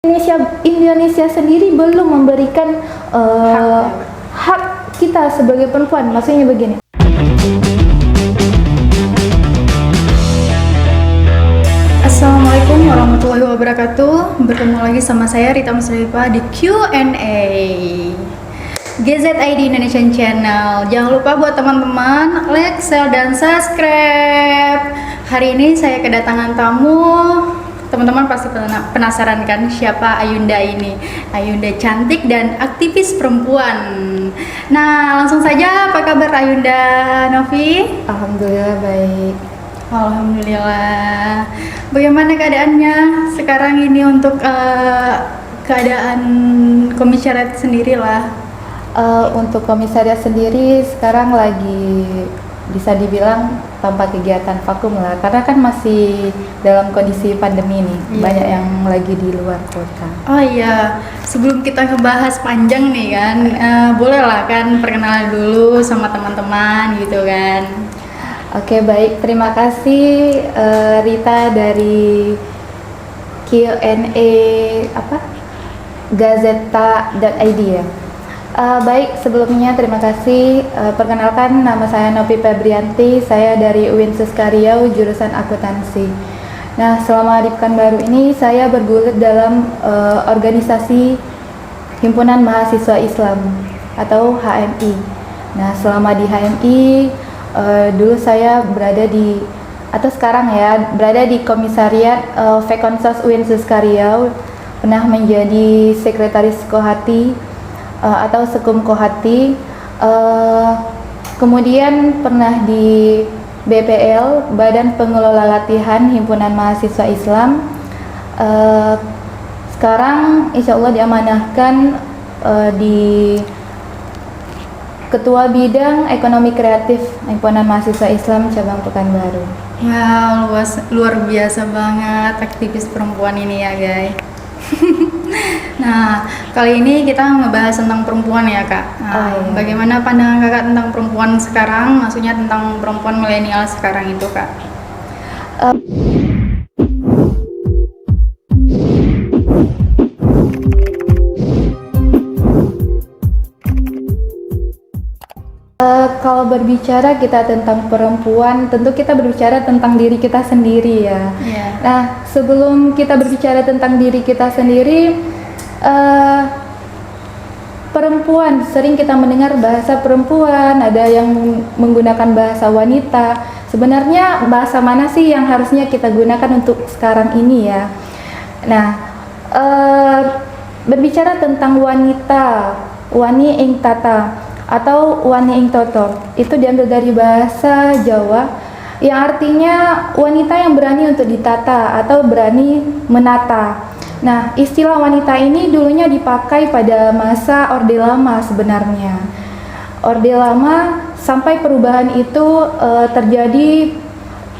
Indonesia sendiri belum memberikan hak kita sebagai perempuan. Maksudnya begini. Assalamualaikum warahmatullahi wabarakatuh. Bertemu lagi sama saya Rita Muslifa di Q&A GZID Indonesian Channel. Jangan lupa buat teman-teman like, share, dan subscribe. Hari ini saya kedatangan tamu. Teman-teman pasti penasaran kan siapa Ayunda ini? Ayunda cantik dan aktivis perempuan. Nah, langsung saja, apa kabar Ayunda Novi? Alhamdulillah baik. Alhamdulillah. Bagaimana keadaannya sekarang ini untuk keadaan komisariat sendiri lah? Untuk komisariat sendiri sekarang lagi bisa dibilang tanpa kegiatan vakum lah, karena kan masih dalam kondisi pandemi nih. Iya. Banyak yang lagi di luar kota. Oh iya, sebelum kita ngebahas panjang nih kan, boleh lah kan perkenalan dulu sama teman-teman gitu kan. Oke, baik, terima kasih Rita dari Q&A Gazeta.id ya. Baik, sebelumnya terima kasih. Perkenalkan, nama saya Novi Febrianti, saya dari UIN Suskaria jurusan akuntansi. Nah, selama di Pekanbaru ini saya bergulir dalam organisasi Himpunan Mahasiswa Islam atau HMI. Nah, selama di HMI dulu saya berada di, atau sekarang ya, berada di komisariat Fekonsos UIN Suskaria, pernah menjadi sekretaris Kohati atau Sekum Kohati, kemudian pernah di BPL, Badan Pengelola Latihan Himpunan Mahasiswa Islam. Sekarang insya Allah diamanahkan di Ketua Bidang Ekonomi Kreatif Himpunan Mahasiswa Islam Cabang Pekanbaru. Ya, luar biasa banget aktivis perempuan ini ya guys. Nah, kali ini kita ngebahas tentang perempuan ya kak. Nah, iya. Bagaimana pandangan kakak tentang perempuan sekarang? Maksudnya tentang perempuan milenial sekarang itu kak? Kalau berbicara kita tentang perempuan, tentu kita berbicara tentang diri kita sendiri ya. Iya. Nah, sebelum kita berbicara tentang diri kita sendiri, perempuan, sering kita mendengar bahasa perempuan, ada yang menggunakan bahasa wanita. Sebenarnya bahasa mana sih yang harusnya kita gunakan untuk sekarang ini ya? Nah, berbicara tentang wanita, wani ing tata atau wani ing toto, itu diambil dari bahasa Jawa yang artinya wanita yang berani untuk ditata atau berani menata. Nah, istilah wanita ini dulunya dipakai pada masa Orde Lama sebenarnya. Orde Lama sampai perubahan itu terjadi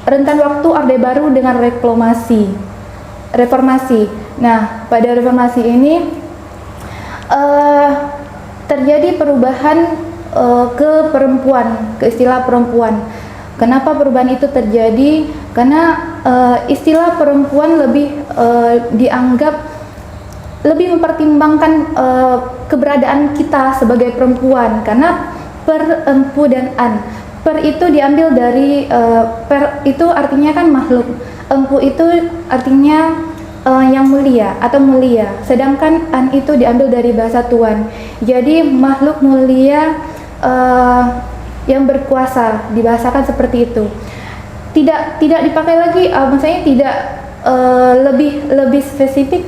rentan waktu Orde Baru dengan reformasi. Nah, pada reformasi ini terjadi perubahan ke perempuan, ke istilah perempuan. Kenapa perubahan itu terjadi? Karena istilah perempuan lebih dianggap lebih mempertimbangkan keberadaan kita sebagai perempuan, karena per, empu, dan an. Per itu diambil dari per itu artinya kan makhluk, empu itu artinya yang mulia atau mulia, sedangkan an itu diambil dari bahasa Tuhan. Jadi makhluk mulia yang berkuasa, dibahasakan seperti itu. Tidak dipakai lagi, maksudnya tidak lebih spesifik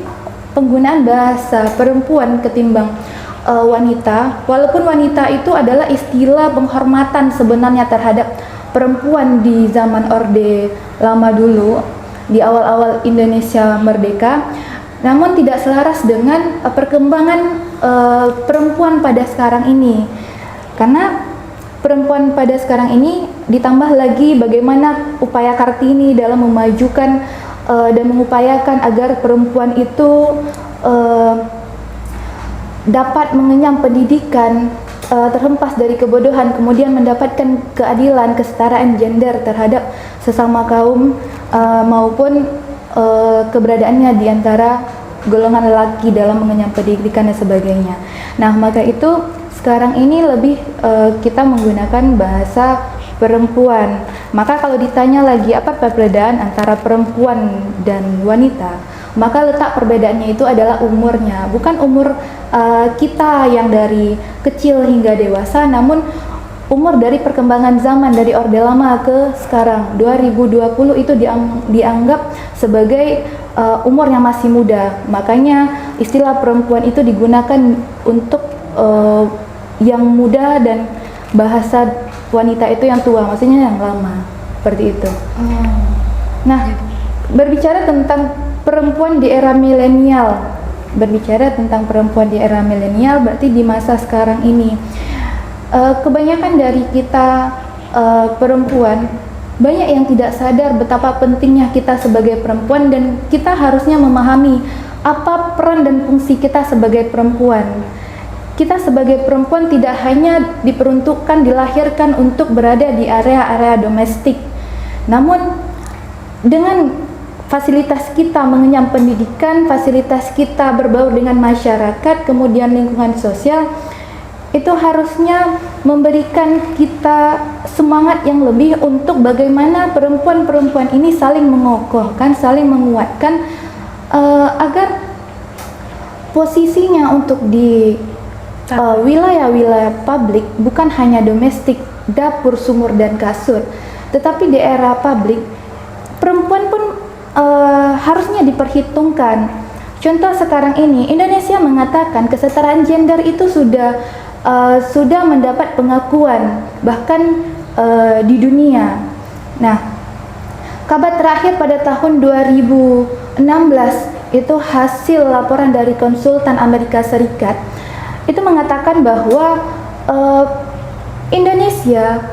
penggunaan bahasa perempuan ketimbang wanita. Walaupun wanita itu adalah istilah penghormatan sebenarnya terhadap perempuan di zaman Orde Lama dulu, di awal-awal Indonesia merdeka, namun tidak selaras dengan perkembangan perempuan pada sekarang ini. Karena perempuan pada sekarang ini ditambah lagi bagaimana upaya Kartini dalam memajukan dan mengupayakan agar perempuan itu dapat mengenyam pendidikan, terhempas dari kebodohan, kemudian mendapatkan keadilan, kesetaraan gender terhadap sesama kaum maupun keberadaannya di antara golongan laki dalam mengenyam pendidikan dan sebagainya. Nah, maka itu sekarang ini lebih kita menggunakan bahasa perempuan. Maka kalau ditanya lagi apa perbedaan antara perempuan dan wanita, maka letak perbedaannya itu adalah umurnya, bukan umur kita yang dari kecil hingga dewasa, namun umur dari perkembangan zaman dari Orde Lama ke sekarang 2020 itu dianggap sebagai umur yang masih muda. Makanya istilah perempuan itu digunakan untuk yang muda dan bahasa wanita itu yang tua, maksudnya yang lama, seperti itu. Nah, berbicara tentang perempuan di era milenial, berarti di masa sekarang ini, kebanyakan dari kita perempuan banyak yang tidak sadar betapa pentingnya kita sebagai perempuan, dan kita harusnya memahami apa peran dan fungsi kita sebagai perempuan. Kita sebagai perempuan tidak hanya diperuntukkan, dilahirkan untuk berada di area-area domestik. Namun dengan fasilitas kita mengenyam pendidikan, fasilitas kita berbaur dengan masyarakat, kemudian lingkungan sosial, itu harusnya memberikan kita semangat yang lebih untuk bagaimana perempuan-perempuan ini saling mengokohkan, saling menguatkan, agar posisinya untuk di wilayah-wilayah publik bukan hanya domestik, dapur, sumur, dan kasur, tetapi di era publik perempuan pun harusnya diperhitungkan. Contoh sekarang ini Indonesia mengatakan kesetaraan gender itu sudah mendapat pengakuan bahkan di dunia. Nah, kabar terakhir pada tahun 2016 itu hasil laporan dari konsultan Amerika Serikat itu mengatakan bahwa Indonesia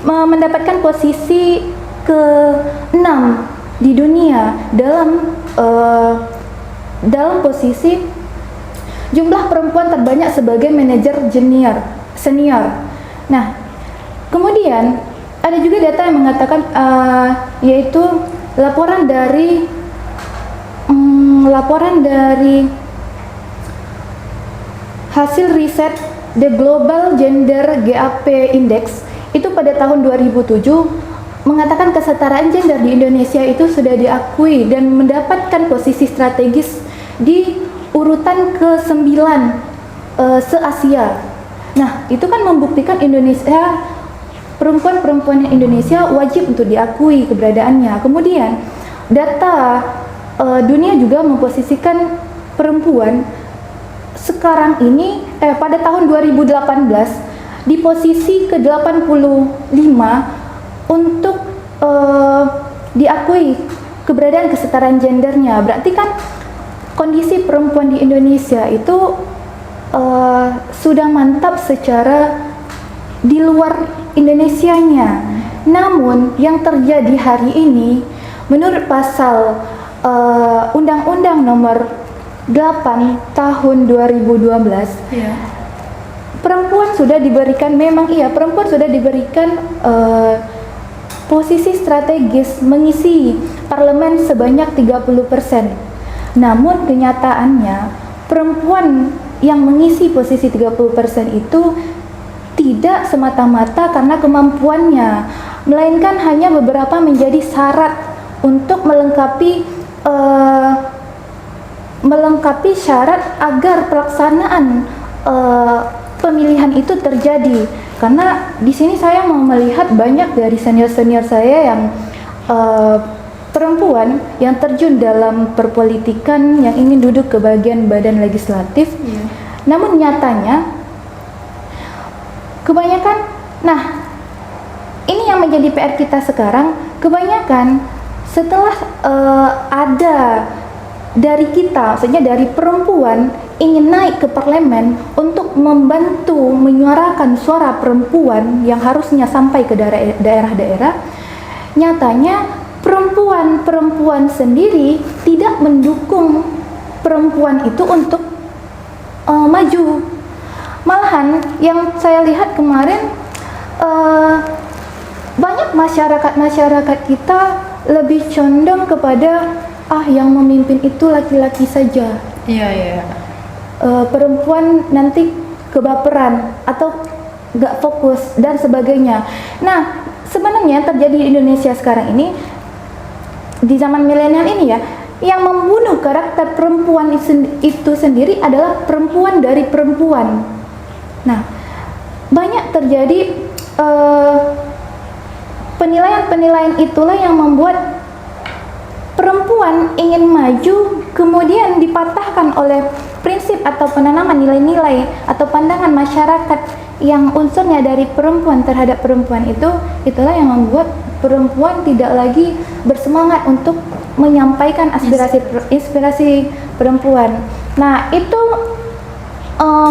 mendapatkan posisi ke-6 di dunia dalam posisi jumlah perempuan terbanyak sebagai manajer senior. Nah, kemudian ada juga data yang mengatakan yaitu laporan dari hasil riset The Global Gender Gap Index itu pada tahun 2007 mengatakan kesetaraan gender di Indonesia itu sudah diakui dan mendapatkan posisi strategis di urutan ke-9 se-Asia. Nah, itu kan membuktikan Indonesia, perempuan-perempuan Indonesia wajib untuk diakui keberadaannya. Kemudian data dunia juga memposisikan perempuan sekarang ini pada tahun 2018 di posisi ke-85 untuk diakui keberadaan kesetaraan gendernya. Berarti kan kondisi perempuan di Indonesia itu sudah mantap secara di luar Indonesianya. Namun yang terjadi hari ini menurut pasal Undang-Undang Nomor 8 Tahun 2012, perempuan sudah diberikan, perempuan sudah diberikan posisi strategis mengisi parlemen sebanyak 30%. Namun kenyataannya perempuan yang mengisi posisi 30% itu tidak semata-mata karena kemampuannya, melainkan hanya beberapa menjadi syarat untuk melengkapi syarat agar pelaksanaan pemilihan itu terjadi. Karena di sini saya mau melihat banyak dari senior-senior saya yang perempuan yang terjun dalam perpolitikan, yang ingin duduk ke bagian badan legislatif. Namun nyatanya kebanyakan, ini yang menjadi PR kita sekarang, kebanyakan setelah ada dari kita, maksudnya dari perempuan ingin naik ke parlemen untuk membantu menyuarakan suara perempuan yang harusnya sampai ke daerah-daerah, nyatanya perempuan sendiri tidak mendukung perempuan itu untuk maju. Malahan yang saya lihat kemarin banyak masyarakat kita lebih condong kepada yang memimpin itu laki-laki saja. Iya, iya. Perempuan nanti kebaperan atau gak fokus dan sebagainya. Nah, sebenarnya terjadi di Indonesia sekarang ini, di zaman milenial ini ya, yang membunuh karakter perempuan itu sendiri adalah perempuan dari perempuan. Nah, banyak terjadi penilaian-penilaian itulah yang membuat perempuan ingin maju kemudian dipatahkan oleh prinsip atau penanaman nilai-nilai atau pandangan masyarakat yang unsurnya dari perempuan terhadap perempuan itulah yang membuat perempuan tidak lagi bersemangat untuk menyampaikan inspirasi perempuan. Nah, itu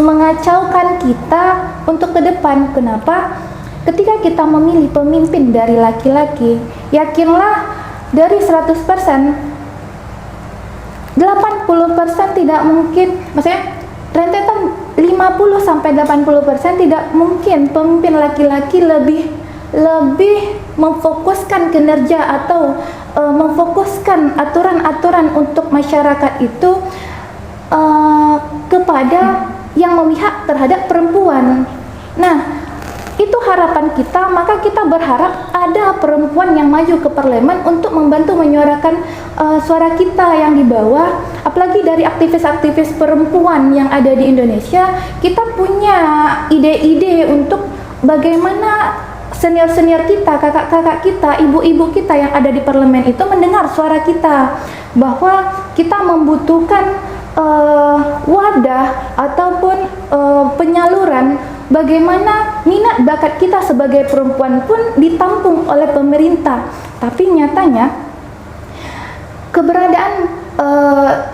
mengacaukan kita untuk ke depan. Kenapa? Ketika kita memilih pemimpin dari laki-laki, yakinlah dari 100%, 80% tidak mungkin, maksudnya rentetan 50-80% tidak mungkin pemimpin laki-laki lebih memfokuskan kinerja atau memfokuskan aturan-aturan untuk masyarakat itu kepada yang memihak terhadap perempuan. Nah, itu harapan kita, maka kita berharap ada perempuan yang maju ke parlemen untuk membantu menyuarakan suara kita yang di bawah. Apalagi dari aktivis-aktivis perempuan yang ada di Indonesia, kita punya ide-ide untuk bagaimana senior-senior kita, kakak-kakak kita, ibu-ibu kita yang ada di parlemen itu mendengar suara kita, bahwa kita membutuhkan wadah ataupun penyaluran bagaimana minat bakat kita sebagai perempuan pun ditampung oleh pemerintah. Tapi nyatanya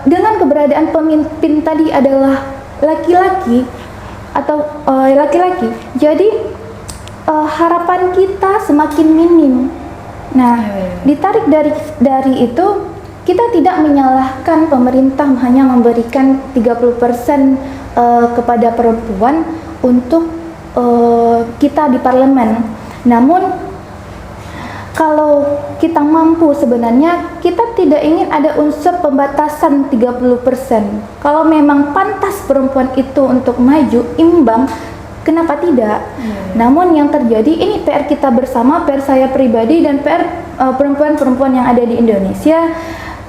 dengan keberadaan pemimpin tadi adalah laki-laki atau laki-laki, jadi harapan kita semakin minim. Nah, ditarik dari itu, kita tidak menyalahkan pemerintah hanya memberikan 30% kepada perempuan untuk kita di parlemen. Namun kalau kita mampu, sebenarnya kita tidak ingin ada unsur pembatasan 30%. Kalau memang pantas perempuan itu untuk maju imbang, kenapa tidak? Namun yang terjadi ini PR kita bersama, PR saya pribadi dan PR perempuan-perempuan yang ada di Indonesia.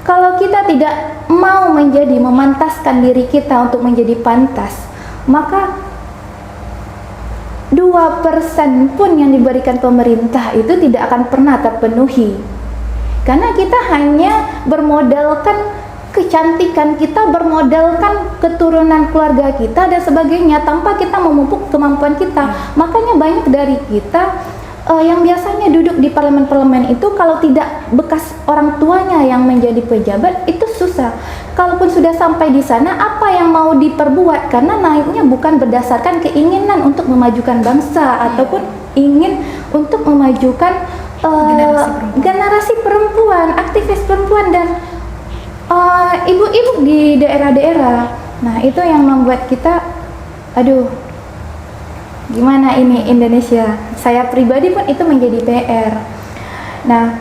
Kalau kita tidak mau memantaskan diri kita untuk menjadi pantas, maka 2% pun yang diberikan pemerintah itu tidak akan pernah terpenuhi. Karena kita hanya bermodalkan kecantikan kita, bermodalkan keturunan keluarga kita dan sebagainya tanpa kita memupuk kemampuan kita. Makanya banyak dari kita yang biasanya duduk di parlemen-parlemen itu kalau tidak bekas orang tuanya yang menjadi pejabat itu susah. Kalaupun sudah sampai di sana, apa yang mau diperbuat? Karena naiknya bukan berdasarkan keinginan untuk memajukan bangsa ataupun ingin untuk memajukan generasi perempuan, aktivis perempuan dan ibu-ibu di daerah-daerah. Nah, itu yang membuat kita, aduh, gimana ini Indonesia? Saya pribadi pun itu menjadi PR. Nah,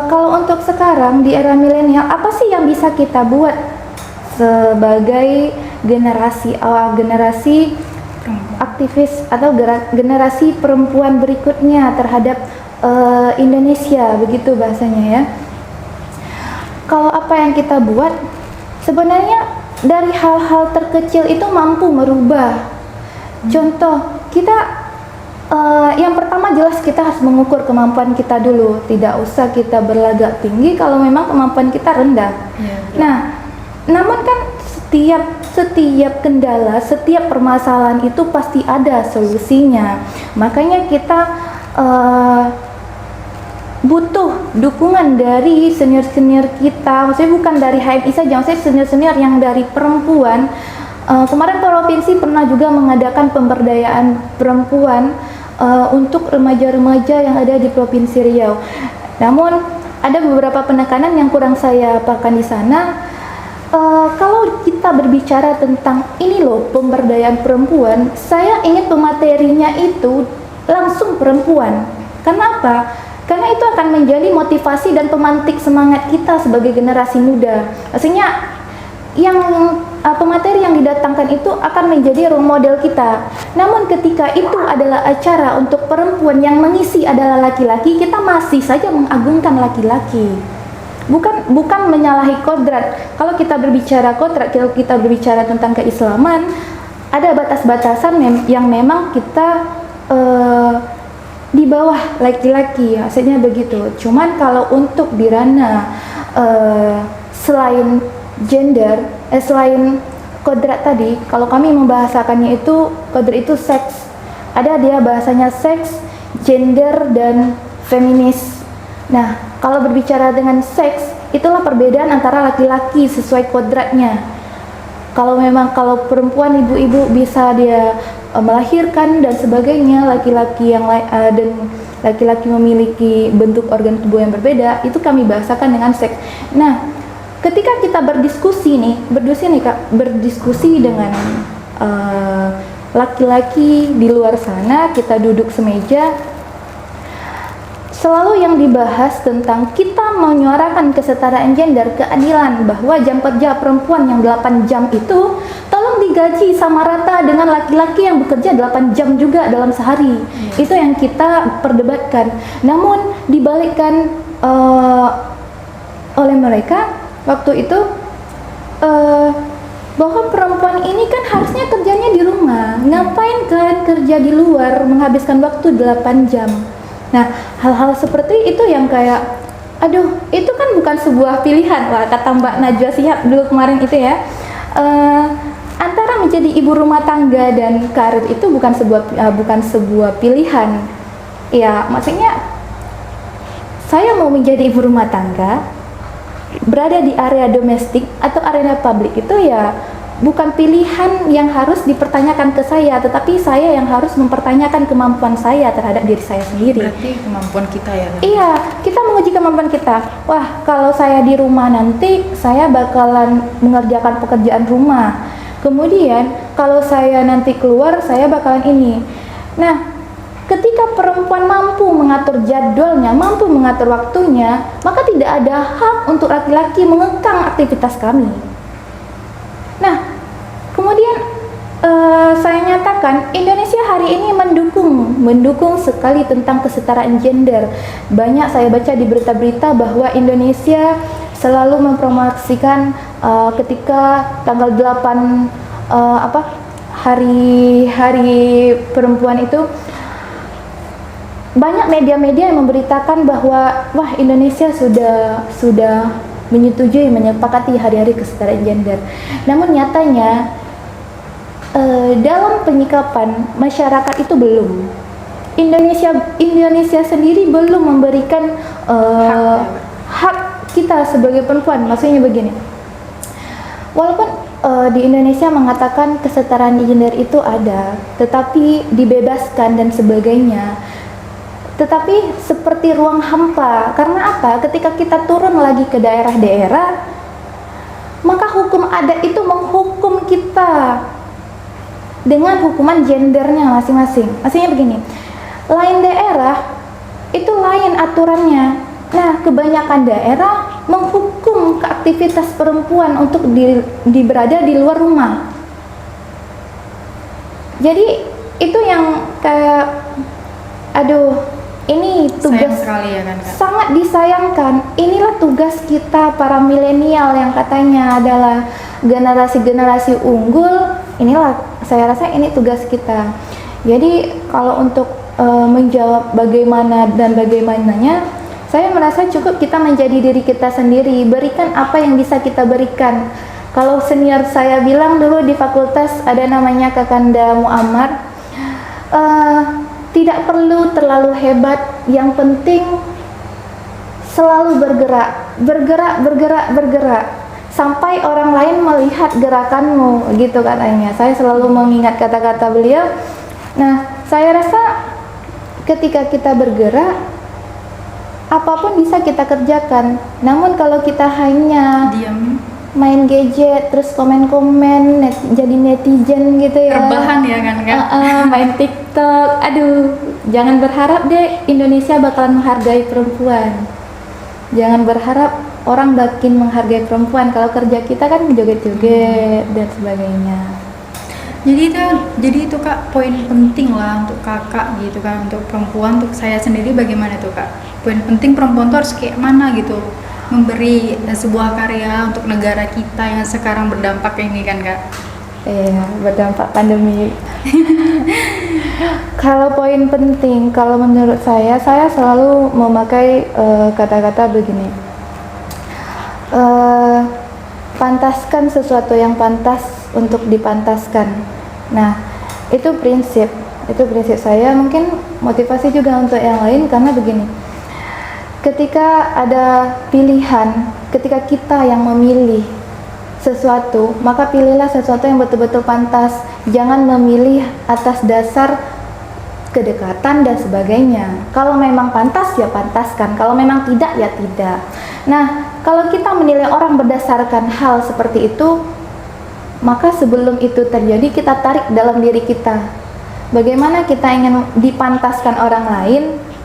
kalau untuk sekarang di era milenial, apa sih yang bisa kita buat sebagai generasi aktivis atau generasi perempuan berikutnya terhadap Indonesia, begitu bahasanya ya? Kalau apa yang kita buat, sebenarnya dari hal-hal terkecil itu mampu merubah. Contoh, kita yang pertama jelas kita harus mengukur kemampuan kita dulu. Tidak usah kita berlagak tinggi kalau memang kemampuan kita rendah. Nah, namun kan setiap kendala, setiap permasalahan itu pasti ada solusinya. Makanya kita butuh dukungan dari senior-senior kita. Maksudnya bukan dari HMI saja, maksudnya senior-senior yang dari perempuan. Kemarin provinsi pernah juga mengadakan pemberdayaan perempuan untuk remaja-remaja yang ada di Provinsi Riau. Namun ada beberapa penekanan yang kurang saya apakan di sana. Kalau kita berbicara tentang ini loh pemberdayaan perempuan, saya ingin pematerinya itu langsung perempuan. Kenapa? Karena itu akan menjadi motivasi dan pemantik semangat kita sebagai generasi muda. Maksudnya yang pemateri yang didatangkan itu akan menjadi role model kita. Namun ketika itu adalah acara untuk perempuan yang mengisi adalah laki-laki, kita masih saja mengagungkan laki-laki. Bukan menyalahi kodrat. Kalau kita berbicara kodrat, kalau kita berbicara tentang keislaman, ada batas-batasan yang memang kita di bawah laki-laki, maksudnya begitu. Cuman kalau untuk di ranah selain gender, selain kodrat tadi, kalau kami membahasakannya itu kodrat itu seks. Ada dia bahasanya seks, gender, dan feminis. Nah, kalau berbicara dengan seks, itulah perbedaan antara laki-laki sesuai kodratnya. Kalau perempuan ibu-ibu bisa dia melahirkan dan sebagainya, laki-laki dan laki-laki memiliki bentuk organ tubuh yang berbeda, itu kami bahasakan dengan seks. Nah, ketika kita berdiskusi dengan laki-laki di luar sana, kita duduk semeja, selalu yang dibahas tentang kita menyuarakan kesetaraan gender, keadilan, bahwa jam kerja perempuan yang 8 jam itu tolong digaji sama rata dengan laki-laki yang bekerja 8 jam juga dalam sehari. Itu yang kita perdebatkan. Namun dibalikkan oleh mereka waktu itu, bahwa perempuan ini kan harusnya kerjanya di rumah, ngapain kalian kerja di luar menghabiskan waktu 8 jam. Nah, hal-hal seperti itu yang kayak, aduh, itu kan bukan sebuah pilihan. Wah, kata Mbak Najwa Shihab dulu kemarin itu ya, antara menjadi ibu rumah tangga dan karir itu bukan sebuah pilihan. Ya, maksudnya saya mau menjadi ibu rumah tangga, berada di area domestik atau area publik itu ya bukan pilihan yang harus dipertanyakan ke saya, tetapi saya yang harus mempertanyakan kemampuan saya terhadap diri saya sendiri. Berarti kemampuan kita ya? Iya, kita menguji kemampuan kita. Wah, kalau saya di rumah nanti, saya bakalan mengerjakan pekerjaan rumah. Kemudian, kalau saya nanti keluar, saya bakalan ini. Nah, ketika perempuan mampu mengatur jadwalnya, mampu mengatur waktunya, maka tidak ada hak untuk laki-laki mengekang aktivitas kami. Nah, kemudian saya nyatakan Indonesia hari ini mendukung sekali tentang kesetaraan gender. Banyak saya baca di berita-berita bahwa Indonesia selalu mempromosikan ketika tanggal 8 hari perempuan itu, banyak media-media yang memberitakan bahwa wah, Indonesia sudah menyetujui, menyepakati hari-hari kesetaraan gender. Namun nyatanya dalam penyikapan masyarakat itu belum. Indonesia sendiri belum memberikan hak kita sebagai perempuan. Maksudnya begini, walaupun di Indonesia mengatakan kesetaraan gender itu ada, tetapi dibebaskan dan sebagainya, tetapi seperti ruang hampa. Karena apa? Ketika kita turun lagi ke daerah-daerah, maka hukum adat itu menghukum kita dengan hukuman gendernya masing-masing. Maksudnya begini, lain daerah itu lain aturannya. Nah, kebanyakan daerah menghukum aktivitas perempuan untuk berada di luar rumah. Jadi itu yang kayak, aduh, ini tugas sekali ya kan, Kak? Sangat disayangkan. Inilah tugas kita para milenial yang katanya adalah generasi-generasi unggul. Inilah, saya rasa ini tugas kita. Jadi kalau untuk menjawab bagaimana dan bagaimananya, saya merasa cukup kita menjadi diri kita sendiri, berikan apa yang bisa kita berikan. Kalau senior saya bilang dulu di fakultas, ada namanya Kakanda Muammar, tidak perlu terlalu hebat, yang penting selalu bergerak sampai orang lain melihat gerakanmu, gitu katanya. Saya selalu mengingat kata-kata beliau. Nah, saya rasa ketika kita bergerak, apapun bisa kita kerjakan. Namun kalau kita hanya diam, main gadget, terus komen-komen, jadi netizen gitu ya, rebahan ya kan, Kak? Main TikTok TikTok. Aduh, jangan berharap deh Indonesia bakalan menghargai perempuan. Jangan berharap orang makin menghargai perempuan kalau kerja kita kan joget-joget dan sebagainya. Jadi itu Kak poin penting lah untuk kakak gitu kan, untuk perempuan, untuk saya sendiri bagaimana tuh Kak? Poin penting perempuan tuh harus kayak mana gitu, memberi sebuah karya untuk negara kita yang sekarang berdampak ini kan Kak? Iya, berdampak pandemi. Kalau poin penting, kalau menurut saya selalu memakai kata-kata begini. Pantaskan sesuatu yang pantas untuk dipantaskan. Nah, itu prinsip saya. Mungkin motivasi juga untuk yang lain karena begini. Ketika ada pilihan, ketika kita yang memilih sesuatu, maka pilihlah sesuatu yang betul-betul pantas. Jangan memilih atas dasar kedekatan dan sebagainya. Kalau memang pantas ya pantaskan, kalau memang tidak ya tidak. Nah, kalau kita menilai orang berdasarkan hal seperti itu, maka sebelum itu terjadi kita tarik dalam diri kita. Bagaimana kita ingin dipantaskan orang lain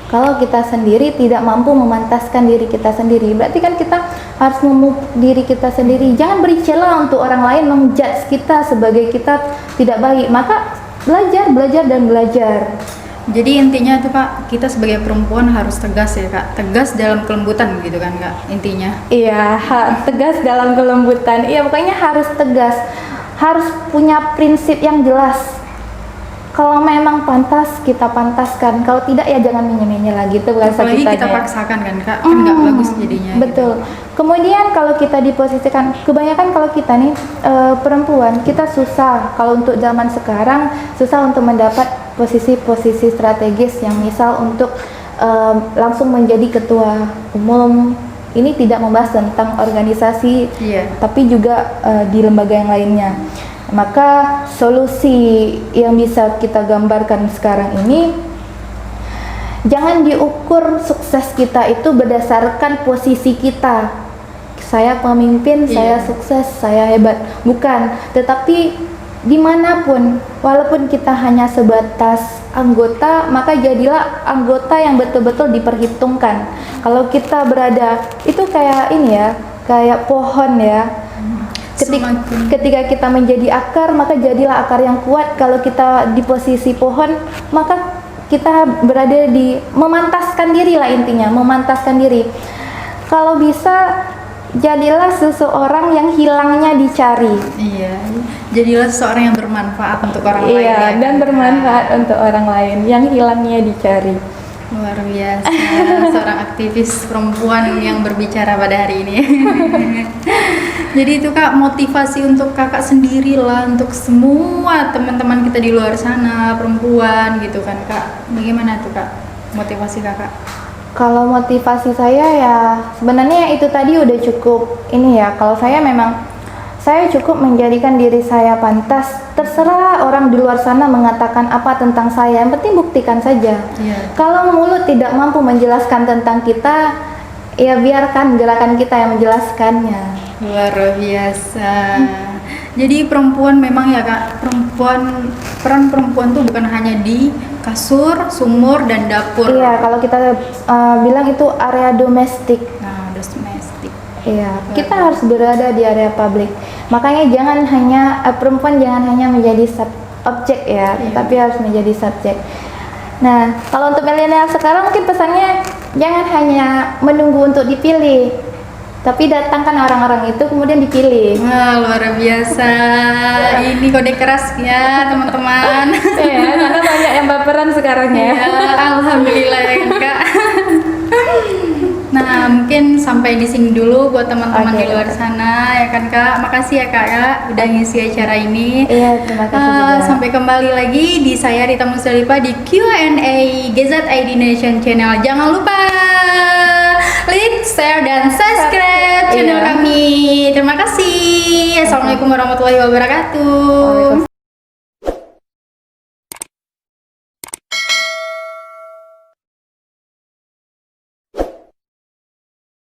kalau kita sendiri tidak mampu memantaskan diri kita sendiri? Berarti kan kita harus memupuk diri kita sendiri. Jangan beri celah untuk orang lain menjudge kita sebagai kita tidak baik. Maka belajar dan belajar. Jadi intinya tuh Kak, kita sebagai perempuan harus tegas ya Kak, tegas dalam kelembutan gitu kan Kak, intinya. Iya, tegas dalam kelembutan. Iya, pokoknya harus tegas, harus punya prinsip yang jelas. Kalau memang pantas, kita pantaskan. Kalau tidak ya jangan menye-menye lagi. Itu bahasa apalagi kita paksakan kan Kak, kan nggak bagus jadinya. Betul. Gitu. Kemudian kalau kita diposisikan, kebanyakan kalau kita nih perempuan, kita susah. Kalau untuk zaman sekarang, susah untuk mendapat posisi-posisi strategis yang misal untuk langsung menjadi ketua umum. Ini tidak membahas tentang organisasi, tapi juga di lembaga yang lainnya. Maka solusi yang bisa kita gambarkan sekarang ini, jangan diukur sukses kita itu berdasarkan posisi kita. Saya pemimpin, saya sukses, saya hebat. Bukan, tetapi dimanapun, walaupun kita hanya sebatas anggota, maka jadilah anggota yang betul-betul diperhitungkan. Kalau kita berada, itu kayak ini ya, kayak pohon ya. Ketika kita menjadi akar, maka jadilah akar yang kuat. Kalau kita di posisi pohon, maka kita berada di memantaskan diri lah intinya, memantaskan diri. Kalau bisa, jadilah seseorang yang hilangnya dicari. Iya, jadilah seseorang yang bermanfaat untuk orang lain. Iya, dan bermanfaat untuk orang lain, yang hilangnya dicari. Luar biasa, seorang aktivis perempuan yang berbicara pada hari ini. Jadi itu Kak, motivasi untuk kakak sendiri lah, untuk semua teman-teman kita di luar sana, perempuan gitu kan Kak. Bagaimana tuh Kak, motivasi kakak? Kalau motivasi saya ya sebenarnya itu tadi udah cukup ini ya. Kalau saya memang saya cukup menjadikan diri saya pantas. Terserah orang di luar sana mengatakan apa tentang saya, yang penting buktikan saja. Kalau mulut tidak mampu menjelaskan tentang kita, ya biarkan gerakan kita yang menjelaskannya. Luar biasa. Jadi perempuan memang ya Kak, peran perempuan tuh bukan hanya di kasur, sumur, dan dapur. Iya, kalau kita bilang itu area domestik. Nah, domestik. Iya, kita harus berada di area publik. Makanya jangan hanya perempuan jangan hanya menjadi objek ya, tapi harus menjadi subjek. Nah, kalau untuk milenial sekarang mungkin pesannya jangan hanya menunggu untuk dipilih, tapi datangkan orang-orang itu kemudian dipilih. Wah, luar biasa. Ini kode keras ya teman-teman. Ya, karena banyak yang baperan sekarang ya. Alhamdulillah ya Kak. Nah, mungkin sampai di sini dulu buat teman-teman di luar sana ya kan Kak. Makasih ya Kak ya udah ngisi acara ini. Iya, terima kasih juga. Sampai kembali lagi di saya Rita Musdalifah di Q&A GZID Nation Channel. Jangan lupa like, share, dan subscribe channel kami. Terima kasih. Assalamualaikum warahmatullahi wabarakatuh.